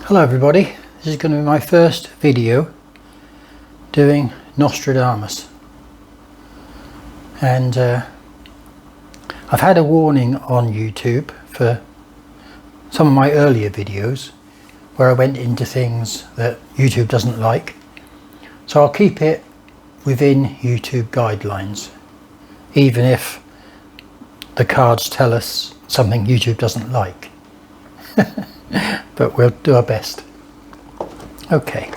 Hello everybody, this is going to be my first video doing Nostradamus, and I've had a warning on YouTube for some of my earlier videos where I went into things that YouTube doesn't like, so I'll keep it within YouTube guidelines even if the cards tell us something YouTube doesn't like. But we'll do our best. Okay,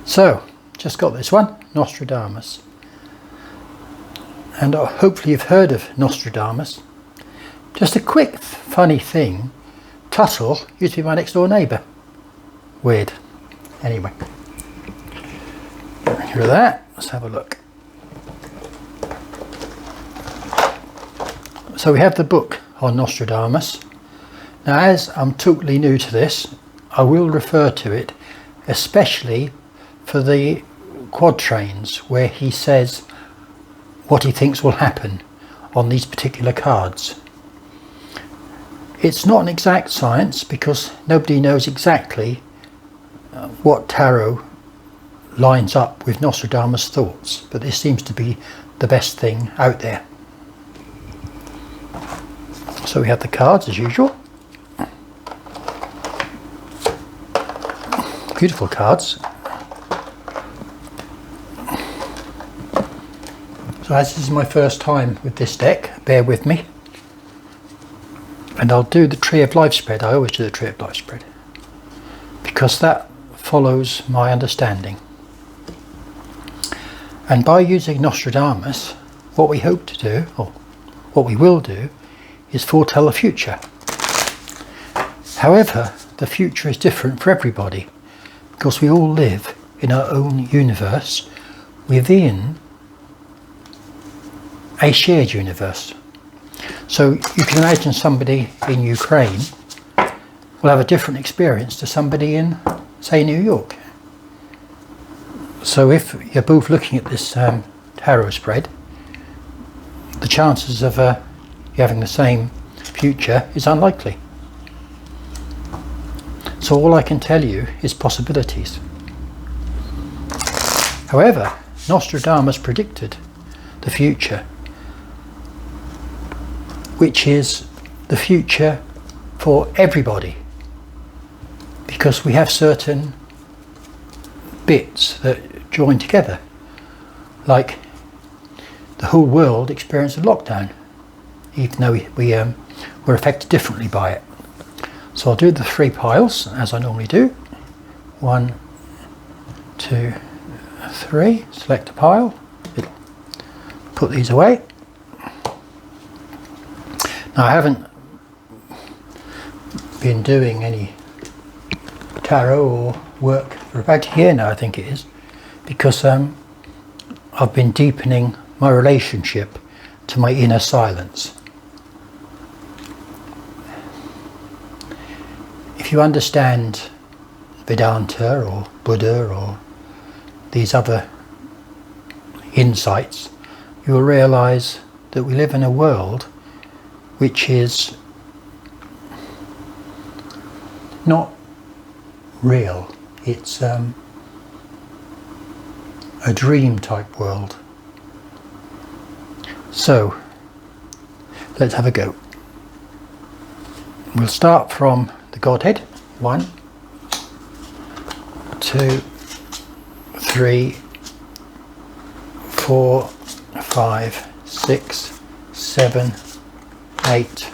so just got this one, Nostradamus, and hopefully you've heard of Nostradamus. Just a quick funny thing, Tuttle used to be my next door neighbour. Weird. Anyway, here are that, let's have a look. So we have the book on Nostradamus. Now, as I'm totally new to this, I will refer to it, especially for the quatrains where he says what he thinks will happen on these particular cards. It's not an exact science because nobody knows exactly what tarot lines up with Nostradamus' thoughts, but this seems to be the best thing out there. So we have the cards as usual. Beautiful cards. So as this is my first time with this deck, bear with me. And I'll do the Tree of Life spread. I always do the Tree of Life spread because that follows my understanding. And by using Nostradamus, what we hope to do, or what we will do, is foretell the future. However, the future is different for everybody, because we all live in our own universe within a shared universe. So you can imagine somebody in Ukraine will have a different experience to somebody in, say, New York. So if you're both looking at this tarot spread, the chances of you having the same future is unlikely. So all I can tell you is possibilities. However, Nostradamus predicted the future, which is the future for everybody, because we have certain bits that join together, like the whole world experienced a lockdown, even though we were affected differently by it. So I'll do the three piles as I normally do. 1, 2, 3. Select a pile. Put these away. Now I haven't been doing any tarot or work for about a year now, I think it is, because I've been deepening my relationship to my inner silence. If you understand Vedanta or Buddha or these other insights, you will realize that we live in a world which is not real. It's a dream type world. So let's have a go. We'll start from the Godhead. 1, 2, 3, 4, 5, 6, 7, 8,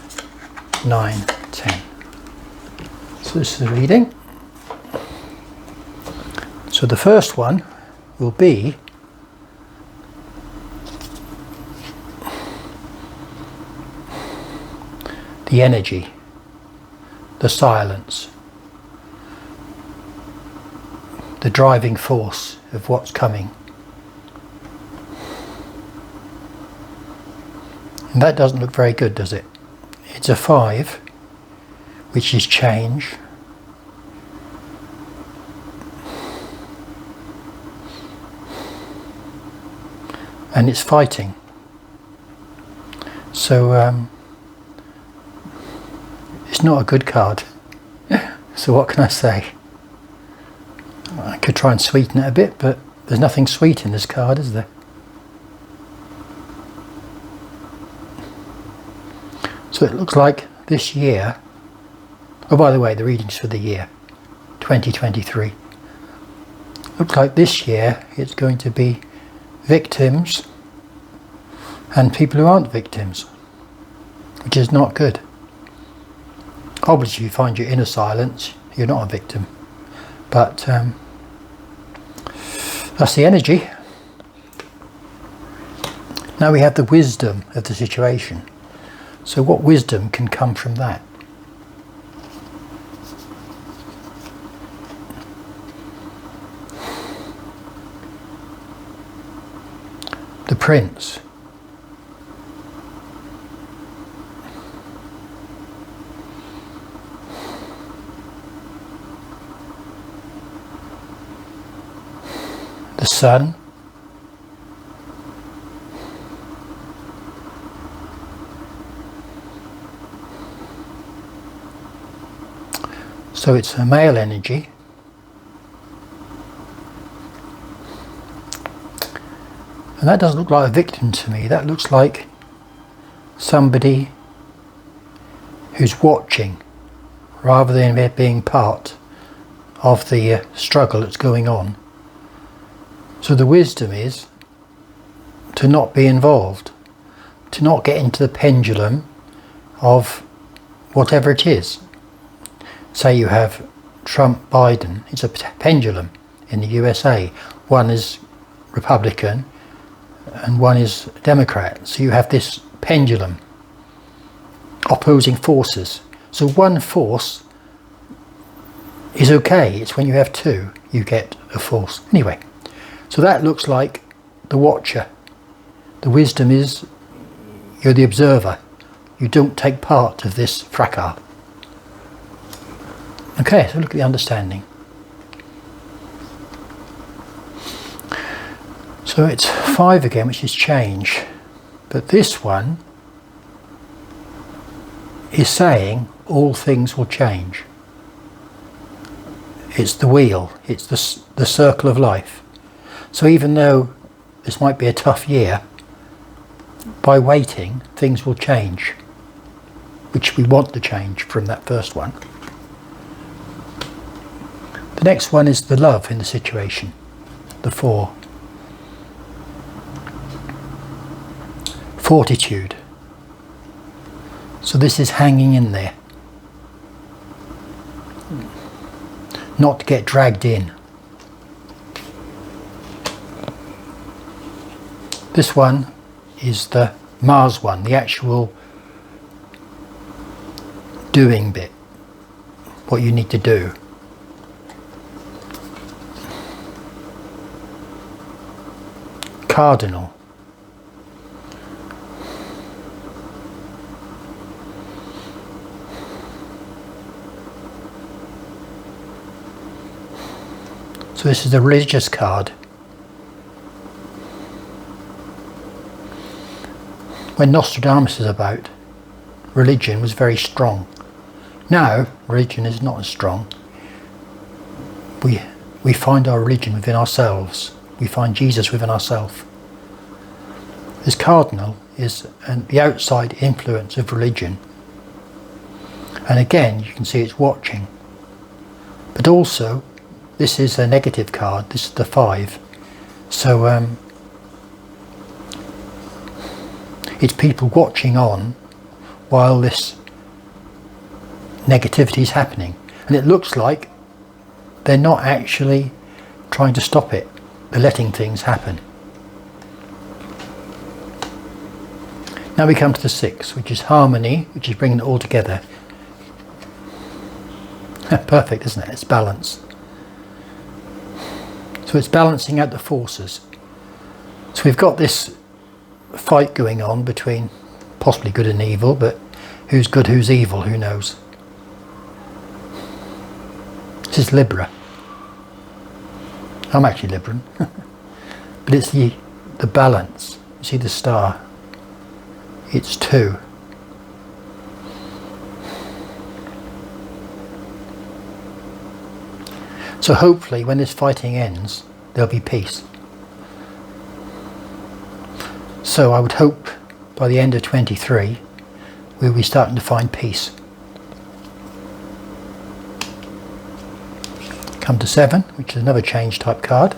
9, 10. So this is the reading. So the first one will be the energy, the silence, the driving force of what's coming. And that doesn't look very good, does it? It's a 5, which is change. And it's fighting. So it's not a good card. So what can I say? I could try and sweeten it a bit, but there's nothing sweet in this card, is there? So it looks like this year, oh by the way, the readings for the year 2023, looks like this year it's going to be victims and people who aren't victims, which is not good. Obviously you find your inner silence, you're not a victim, but that's the energy. Now we have the wisdom of the situation. So what wisdom can come from that? The Prince. The Sun. So it's a male energy. And that doesn't look like a victim to me. That looks like somebody who's watching rather than it being part of the struggle that's going on. So the wisdom is to not be involved, to not get into the pendulum of whatever it is. Say you have Trump, Biden, it's a pendulum in the USA. One is Republican and one is Democrat. So you have this pendulum, opposing forces. So one force is okay, it's when you have two you get a force. Anyway, so that looks like the watcher. The wisdom is you're the observer. You don't take part of this fracas. Okay, so look at the understanding. So it's 5 again, which is change. But this one is saying all things will change. It's the wheel, it's the circle of life. So even though this might be a tough year, by waiting, things will change, which we want to change from that first one. The next one is the love in the situation, the 4. Fortitude. So this is hanging in there. Not to get dragged in. This one is the Mars one, the actual doing bit, what you need to do. Cardinal. So this is the religious card. When Nostradamus is about, religion was very strong. Now, religion is not as strong. We find our religion within ourselves. We find Jesus within ourselves. This cardinal is the outside influence of religion. And again, you can see it's watching. But also, this is a negative card. This is the 5. So it's people watching on while this negativity is happening. And it looks like they're not actually trying to stop it. They're letting things happen. Now we come to the 6, which is harmony, which is bringing it all together. Perfect, isn't it? It's balance. So it's balancing out the forces. So we've got this fight going on between possibly good and evil, but who's good, who's evil, who knows? This is Libra. I'm actually Libran. But it's the balance. You see the star? It's 2. So hopefully when this fighting ends, there'll be peace. So I would hope by the end of 23 we'll be starting to find peace. Come to 7, which is another change type card.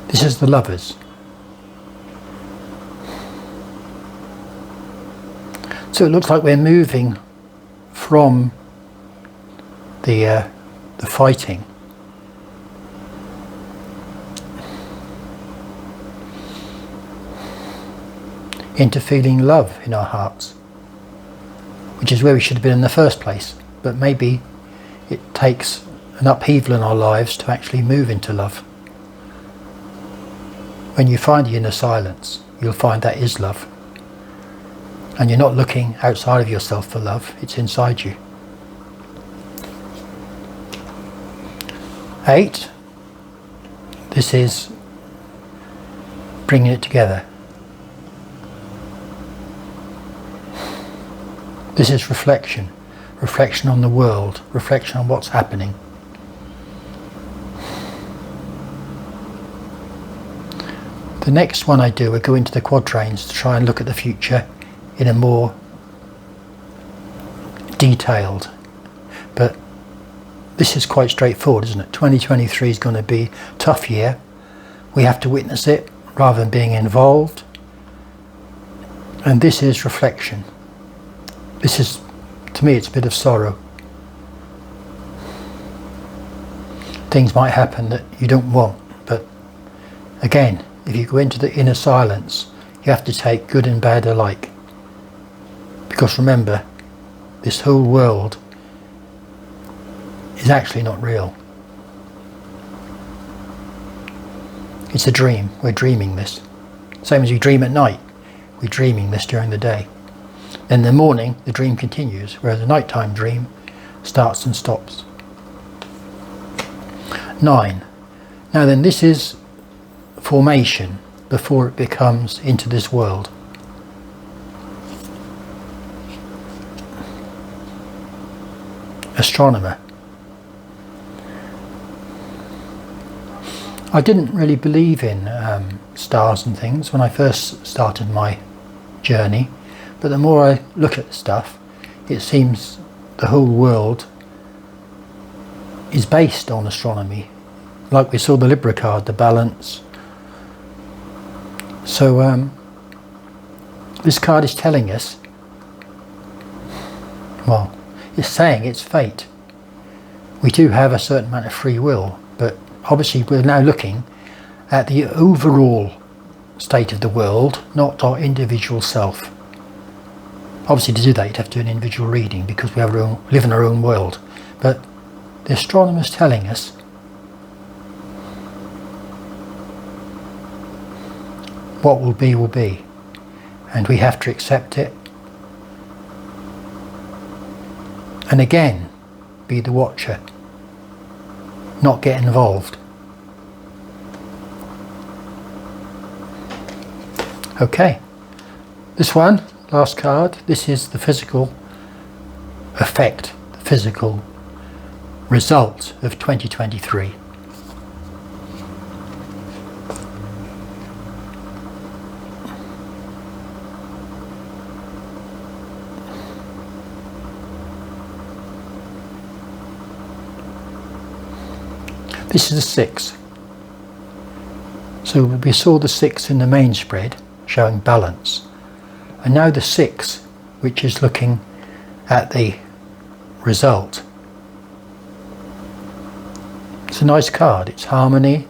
This is the Lovers. So it looks like we're moving from the fighting into feeling love in our hearts, which is where we should have been in the first place. But maybe it takes an upheaval in our lives to actually move into love. When you find the inner silence, you'll find that is love. And you're not looking outside of yourself for love, it's inside you. 8, this is bringing it together. This is reflection. Reflection on the world, reflection on what's happening. The next one I do, I go into the quatrains to try and look at the future in a more detailed, but this is quite straightforward, isn't it? 2023 is going to be a tough year. We have to witness it rather than being involved, and this is reflection. This is, to me, it's a bit of sorrow. Things might happen that you don't want, but again, if you go into the inner silence, you have to take good and bad alike. Because remember, this whole world is actually not real. It's a dream. We're dreaming this. Same as we dream at night. We're dreaming this during the day. Then in the morning, the dream continues, whereas the nighttime dream starts and stops. 9. Now then, this is formation before it becomes into this world. Astronomer. I didn't really believe in stars and things when I first started my journey, but the more I look at stuff, it seems the whole world is based on astronomy. Like we saw the Libra card, the balance. So this card is telling us, well, it's saying it's fate. We do have a certain amount of free will, but obviously we're now looking at the overall state of the world, not our individual self. Obviously to do that you'd have to do an individual reading because we have live in our own world. But the astronomer's telling us what will be, and we have to accept it. And again, be the watcher, not get involved. Okay, this one, last card, this is the physical effect, the physical result of 2023. This is a 6. So we saw the 6 in the main spread showing balance, and now the 6 which is looking at the result. It's a nice card. It's harmony,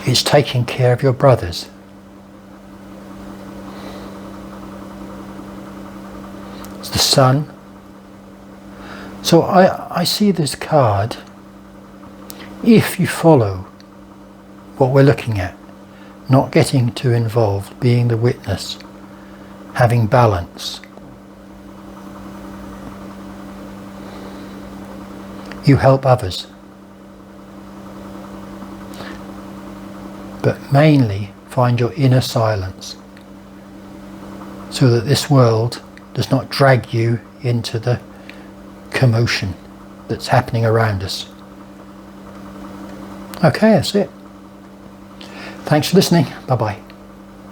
it's taking care of your brothers. It's the sun. So I see this card, if you follow what we're looking at, not getting too involved, being the witness, having balance, you help others. But mainly find your inner silence. so that this world does not drag you into the commotion that's happening around us. Okay, that's it. Thanks for listening. Bye bye.